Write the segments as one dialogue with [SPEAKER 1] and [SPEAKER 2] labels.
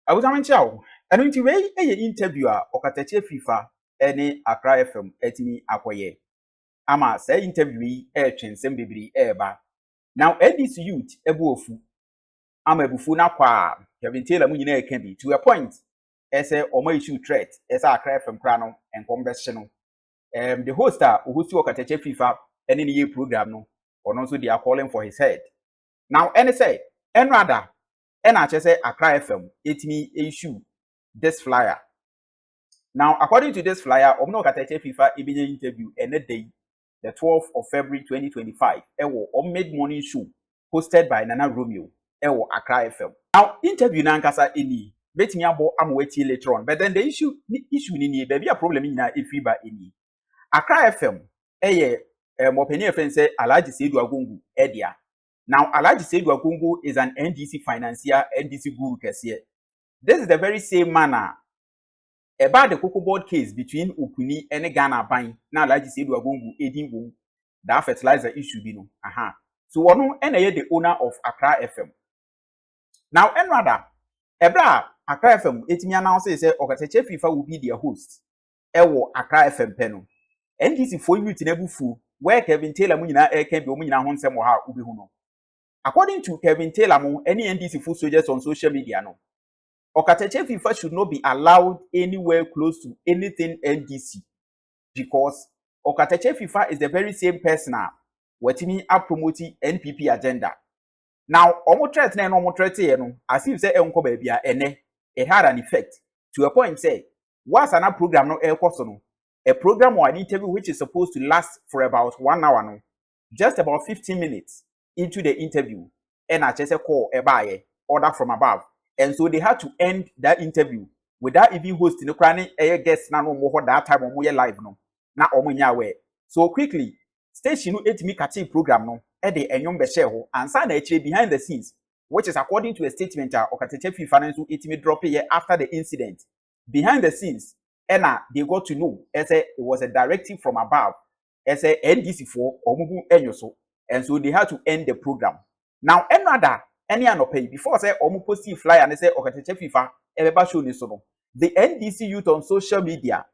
[SPEAKER 1] I was a chow. And when you weigh a interviewer, Okatakyie FIFA, any Accra FM, etini akoye. Ama say interviewee chen sembibri eba. Now NDC youth ebuofu. Ama ebufu na kwa Kevin Taylor mu nyina can be to a point. Ese omo issue threat, esa Accra FM krano and conversion. The hoster who host Okatakyie FIFA any year program no, or also they are calling for his head. Now any say, and rather, and I just say Accra FM, it me issue this flyer. Now, according to this flyer, Okatakyie FIFA immediate interview and a day, the 12th of February 2025, a mid-morning show hosted by Nana Romeo, Accra FM. Now, interview nankasa any, bet me abo am waiting later on, but then the issue in baby a problem in a fiba any. Accra FM, Mopeni FM say Alhaji Seydou Agungu, Edia. Now, Alhaji Seydou Agungu is an NDC financier, NDC guru kesiye. This is the very same manner about the cocoa board case between Ukuni and Ghana buying. Now, Alhaji Seydou Agungu, Edin Wong, that fertilizer issue, So, one the owner of Accra FM. Now, and rather, Accra FM, it me announces Okatakyie FIFA will be their host. Accra FM panel. NDC for you to never fool where Kevin Taylor Munina can be Omina Honsem or how Ubi Huno. According to Kevin Taylor, any NDC food soldiers on social media no. Okatakyie FIFA should not be allowed anywhere close to anything NDC because Okatakyie FIFA is the very same person what me are promoting NPP agenda. Now, omo threat na omo threat no as if say enko ba bia ene it had an effect to a point say what's an program no ekoso no a program or an interview which is supposed to last for about 1 hour no just about 15 minutes into the interview and I just call a buyer order from above. And so they had to end that interview without even hosting the cranny a guest na no more that time on your live no. Na omunya we. So quickly, station no etimi kati program no e de enyom be share ho ansa na actually behind the scenes, which is according to a statement Okatakyie FIFA no etimi drop here after the incident. Behind the scenes, they got to know as it was a directive from above. As a NDC for omubu enyoso. And so they had to end the program. Now, another any pay before say omu posti flyer and they say Okatakyie FIFA everybody show ni so. The NDC youth on social media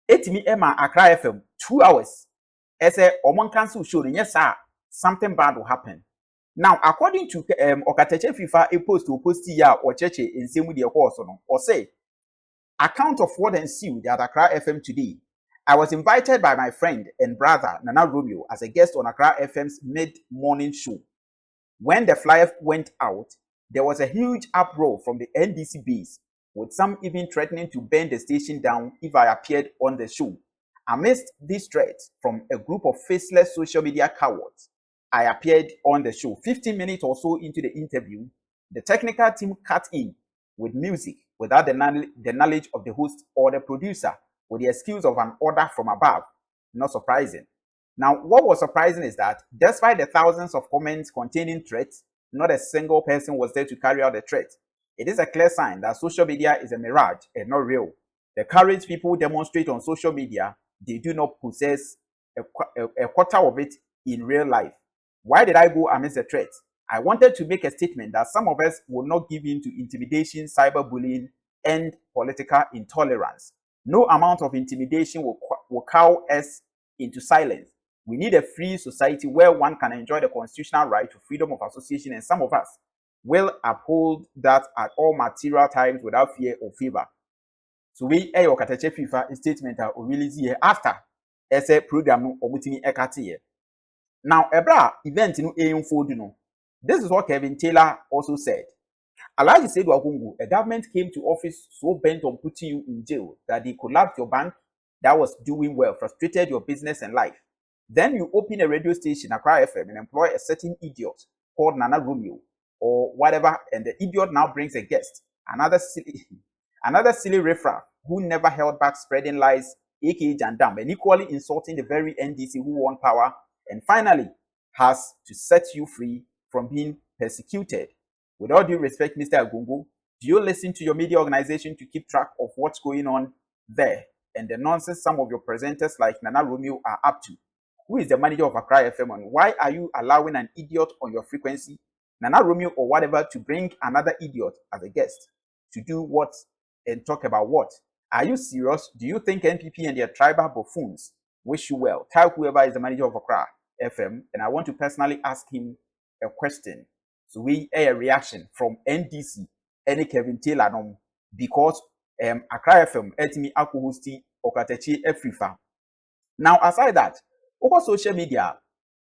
[SPEAKER 1] etimi ema Accra FM 2 hours. As a omon cancel show yes sir something bad will happen. Now, according to Okatakyie FIFA a posti ya or cheche in same with the course or say account of what ensued at Accra FM today. I was invited by my friend and brother Nana Romeo as a guest on Accra FM's mid-morning show. When the flyer went out, there was a huge uproar from the NDC base, with some even threatening to burn the station down if I appeared on the show. Amidst these threats from a group of faceless social media cowards, I appeared on the show. 15 minutes or so into the interview, the technical team cut in with music without the knowledge of the host or the producer, with the excuse of an order from above. Not surprising. Now, what was surprising is that despite the thousands of comments containing threats, not a single person was there to carry out the threat. It is a clear sign that social media is a mirage and not real. The courage people demonstrate on social media, they do not possess a quarter of it in real life. Why did I go amidst the threat? I wanted to make a statement that some of us will not give in to intimidation, cyberbullying, and political intolerance. No amount of intimidation will cow us into silence. We need a free society where one can enjoy the constitutional right to freedom of association, and some of us will uphold that at all material times without fear or favor. So we Okatakyie FIFA statement release here after a program no omutimi ekati. Now ebra event no unfold no. This is what Kevin Taylor also said. Alhaji Seydou Agungu, a government came to office so bent on putting you in jail that they collapsed your bank that was doing well, frustrated your business and life. Then you open a radio station, Accra FM, and employ a certain idiot called Nana Romeo or whatever, and the idiot now brings a guest, another silly riffraff who never held back spreading lies, aka Jandam, and equally insulting the very NDC who won power, and finally has to set you free from being persecuted. With all due respect, Mr. Agungu, do you listen to your media organization to keep track of what's going on there and the nonsense some of your presenters like Nana Romeo are up to? Who is the manager of Accra FM, and why are you allowing an idiot on your frequency, Nana Romeo or whatever, to bring another idiot as a guest? to do what and talk about what? Are you serious? Do you think NPP and their tribal buffoons wish you well? Tell whoever is the manager of Accra FM, and I want to personally ask him a question. So we a reaction from NDC, any Kevin Taylor, because Accra FM etimi akuhosti Okatakyie Afrifa. Now aside that, over social media,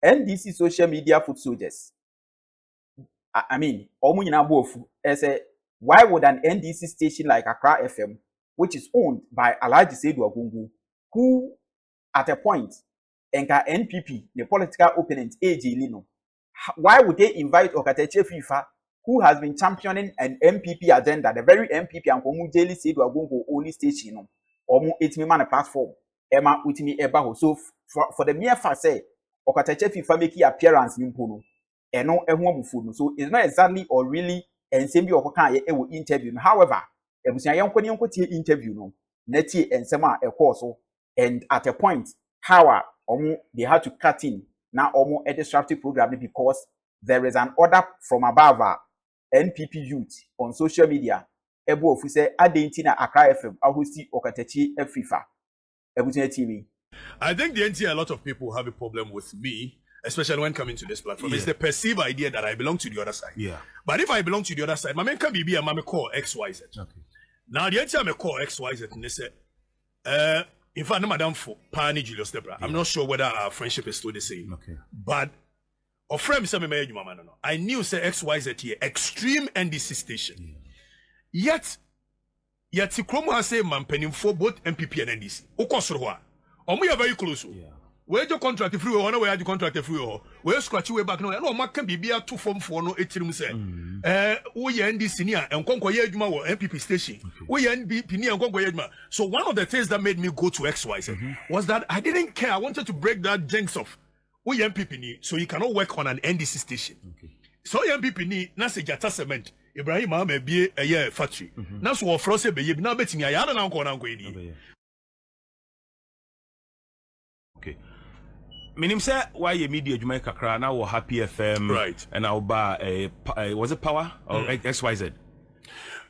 [SPEAKER 1] NDC social media foot soldiers. I mean, why would an NDC station like Accra FM, which is owned by Alhaji Seydou Agungu, who at a point enka NPP, the political opponent AJ Lino, why would they invite Okatakyie FIFA, who has been championing an MPP agenda, the very MPP and Komu Jeli Seydou Agungu only station, or itimi man a platform, Emma Utimi Ebaho. So for the mere fact say Okatakyie FIFA make appearance in Pono, and no everyone food. So it's not exactly or really and same be Okatakyie interview. However, interview no neti and sema a course and at a point how they had to cut in now almost a disruptive program because there is an order from above NPP youth on social media. Ebu officer Adentina Accra FM Ahusti Okatakyie FIFA. TV.
[SPEAKER 2] I think the NT a lot of people have a problem with me, especially when coming to this platform. It's the perceived idea that I belong to the other side. Yeah. But if I belong to the other side, my man can be a mama call XYZ. Okay. Now the NT I'm a call XYZ and they say, in fact, no madam for Pani Julius Debra. I'm not sure whether our friendship is still the same. Okay. But a friend said me mama no. I knew say XYZ here, extreme NDC station. Yeah. Yet the Chrome has said man penning for both MPP and NDC. Okosroa. We are very close. Yeah. Where your contract free or where you contract free or where scratch way back no man can be a 2 form for no 8 room say. We NDC near and Congo Yedma or MPP station. We NPP near and Congo Yedma. So one of the things that made me go to XYZ was that I didn't care. I wanted to break that jinx of we MPP need so you cannot work on an NDC station. Okay. So MPP need na se jata cement. Ibrahim Mahama be a year factory. Now so for us be you na betting I don't know go any.
[SPEAKER 3] Okay. Minim say why you media Jamaica Accra now or Happy FM
[SPEAKER 2] right
[SPEAKER 3] and I'll buy was it Power or XYZ?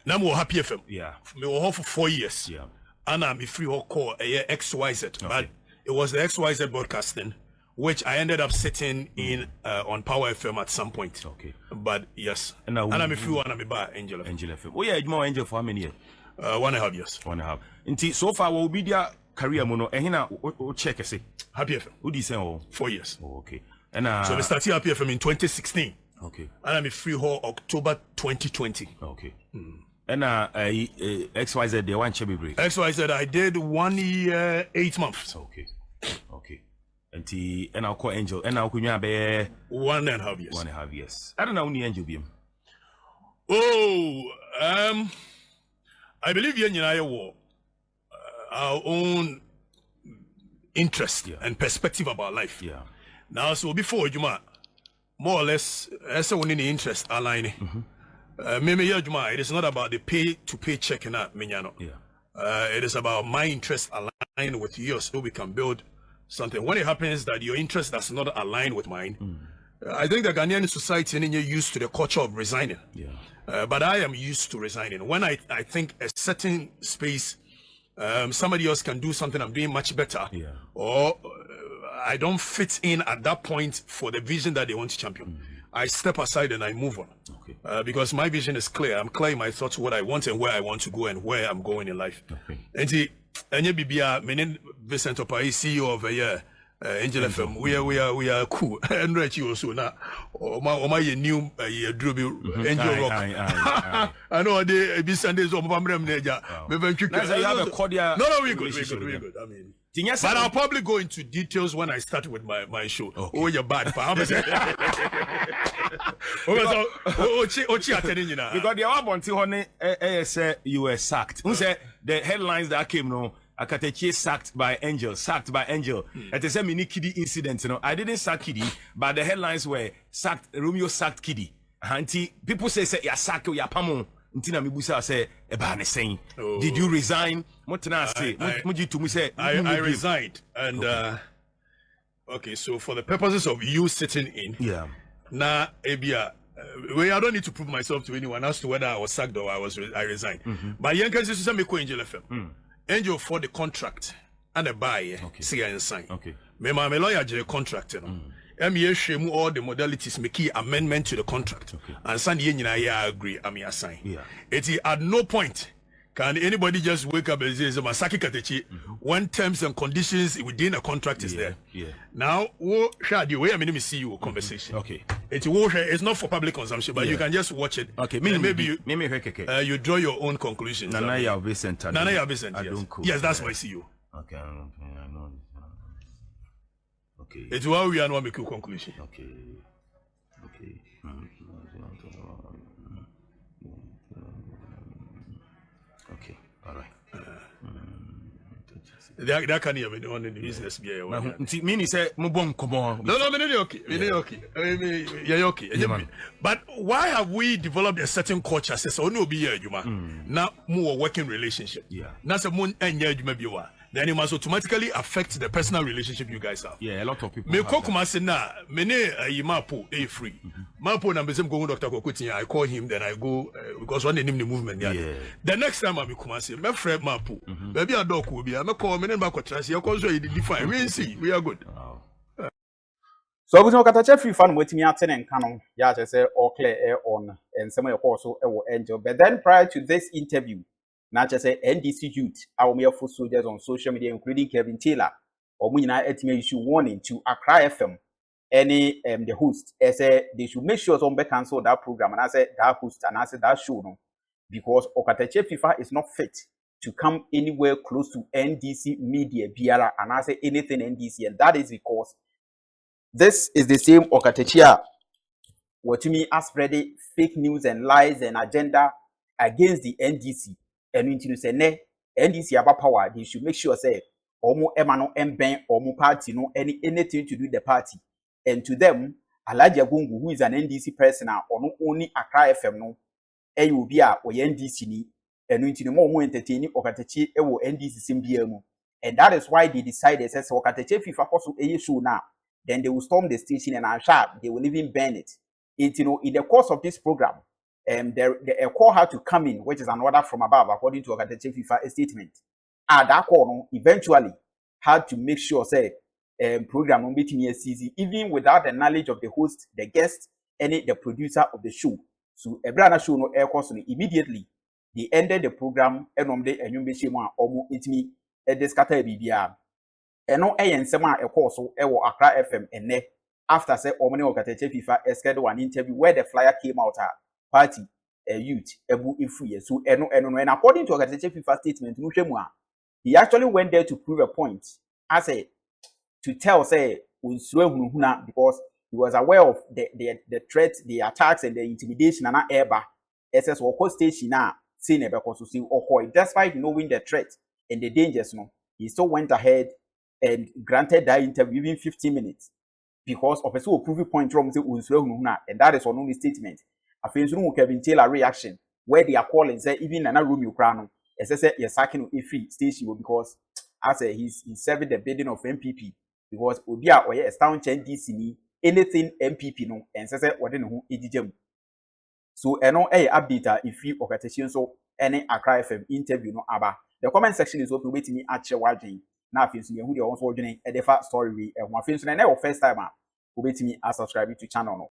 [SPEAKER 2] Now more Happy FM.
[SPEAKER 3] Yeah.
[SPEAKER 2] Me were for 4 years.
[SPEAKER 3] Yeah.
[SPEAKER 2] And I'm free or call a XYZ. Okay. But it was the XYZ broadcasting which I ended up sitting in on Power FM at some point. Okay. But yes. And I'm a few and I'm a bar Angel FM.
[SPEAKER 3] Angel FM. Oh yeah, more Angel for how many years?
[SPEAKER 2] 1.5 years.
[SPEAKER 3] 1.5. Until so far will be their career mono. And here check say.
[SPEAKER 2] Happy FM.
[SPEAKER 3] Who do you say? 4
[SPEAKER 2] years.
[SPEAKER 3] Oh, okay. And
[SPEAKER 2] so we started Happy FM in 2016.
[SPEAKER 3] Okay.
[SPEAKER 2] And I'm a free hall October 2020.
[SPEAKER 3] Okay. And XYZ they want Chebby break.
[SPEAKER 2] XYZ I did 1 year 8 months.
[SPEAKER 3] Okay. Okay. And I'll call Angel. And I'll call you
[SPEAKER 2] 1.5 years.
[SPEAKER 3] 1.5 years. I don't know when Angel be.
[SPEAKER 2] I believe you and I were our own interest and perspective about life.
[SPEAKER 3] Yeah.
[SPEAKER 2] Now, so before Juma, more or less, as a winning interest aligning. Maybe Juma, it is not about the pay to pay checking out, Minyano. Yeah. It is about my interest aligned with yours, so we can build something. When it happens that your interest does not align with mine, I think the Ghanaian society is used to the culture of resigning. Yeah. But I am used to resigning. When I think a certain space, somebody else can do something I'm doing much better, or I don't fit in at that point for the vision that they want to champion. I step aside and I move on. Okay. Because my vision is clear. I'm clear in my thoughts what I want and where I want to go and where I'm going in life. Okay. And you be a Vincent Opai, CEO of Angel FM. We are cool. And right you also now. My new Angel Rock. I know they be Sundays of Bamrem Neja.
[SPEAKER 3] You have a cordial.
[SPEAKER 2] No, we're good. I mean, but I'll probably go into details when I start with my show. Okay. Oh, you're bad. Because
[SPEAKER 3] the one say you were sacked. Who said the headlines that came no Okatakyie sacked by Angel. It is a mini kiddie incident. You know, I didn't sack kiddie, but the headlines were sacked. Romeo sacked kiddie. Auntie, people say ya sack ya pamo. Ntina mibusa say eba ne saying. Did you resign?
[SPEAKER 2] I resigned and okay, so for the purposes of you sitting in, na ebia I don't need to prove myself to anyone as to whether I was sacked or I resigned. But young guys is me ko Angel FM. Angel for the contract and a buy see and sign. Okay. Me my lawyer the contract you know. All the modalities make key amendment to the contract. And Sunday I agree I assign. Yeah. It is at no point can anybody just wake up and say Masaki Katechi when terms and conditions within a contract is there. Yeah. Now shall you wait a minute see you conversation. Okay. It's not for public consumption, but you can just watch it. Okay, maybe you draw your own conclusions. Nana Yabesent. Yes, that's my CEO. Okay, I know. Okay. It's why we are not making conclusion. Okay. Okay. All right. That can even be on the business. Meaning say mubon komo. No, okay. Okay. But why have we developed a certain culture? Says no be here, Juma. Now more working relationship. Yeah. Now say mun enye Juma biwa. Then it must automatically affect the personal relationship you guys have. Yeah, a lot of people. Me kokuma say na mene yimapo free. Mapo na bezem go Dr. Kokuti. I call him, then I go because one name the movement. Yeah. The next time I be kuma say my friend Mapo. Baby Addo will be. I call me back trans. You cause you define. We see we are good.
[SPEAKER 1] So we know Okatakyie free fan waiting me attend canon. Yeah, just say all clear air on and some of your also will angel. But then prior to this interview. Not just say NDC youth, our mere foot soldiers on social media, including Kevin Taylor, or we now issue warning to Accra FM, any the host, I say they should make sure somebody cancel that program, and I said that host and I said that show no, because Okatakyie FIFA is not fit to come anywhere close to NDC media, BR, and I say anything NDC, and that is because this is the same Okatakyie what to me as spreading fake news and lies and agenda against the NDC. And into say ne NDC about power, they should make sure say omo emano emben omo party no anything to do with the party. And to them, Agyapong, who is an NDC person or no only Accra FM no, will be a NDC ni and into the more entertaining Okatakyie NDC symbiomo. And that is why they decided says Okatakyie FIFA also a show now. Then they will storm the station and I'm sure they will even ban it. It in the course of this program. A call had to come in, which is an order from above, according to Okatakyie FIFA statement. And that call eventually had to make sure, say, program on meeting season, even without the knowledge of the host, the guest, and the producer of the show. So, a brand show no air course immediately. They ended the program, and on the Enyumbeshima, almost it me, at the scatter BBR. And no A and Sema a course, so Accra FM and ne. After say, Omni Okatakyie FIFA scheduled an interview where the flyer came out. Party youth ebu free so and according to Okatakyie FIFA statement he actually went there to prove a point as a to tell say because he was aware of the threat, the attacks and the intimidation and eba SS or station now seen because see despite knowing the threat and the dangers he still went ahead and granted that interview within 15 minutes because of a so proof point from and that is one only statement. I feel so Kevin Taylor reaction where they are calling say even in a room you crown as I said you're sacking free station because I say he's serving the bidding of MPP because Obia or a town change DC anything MPP no and say what who EDGM. So no update if you Okatakyie so any Accra FM interview no aba. The comment section is open waiting me at your watching. Now if you who they also joining a defa story and one thing so first time waiting me subscribe to channel no.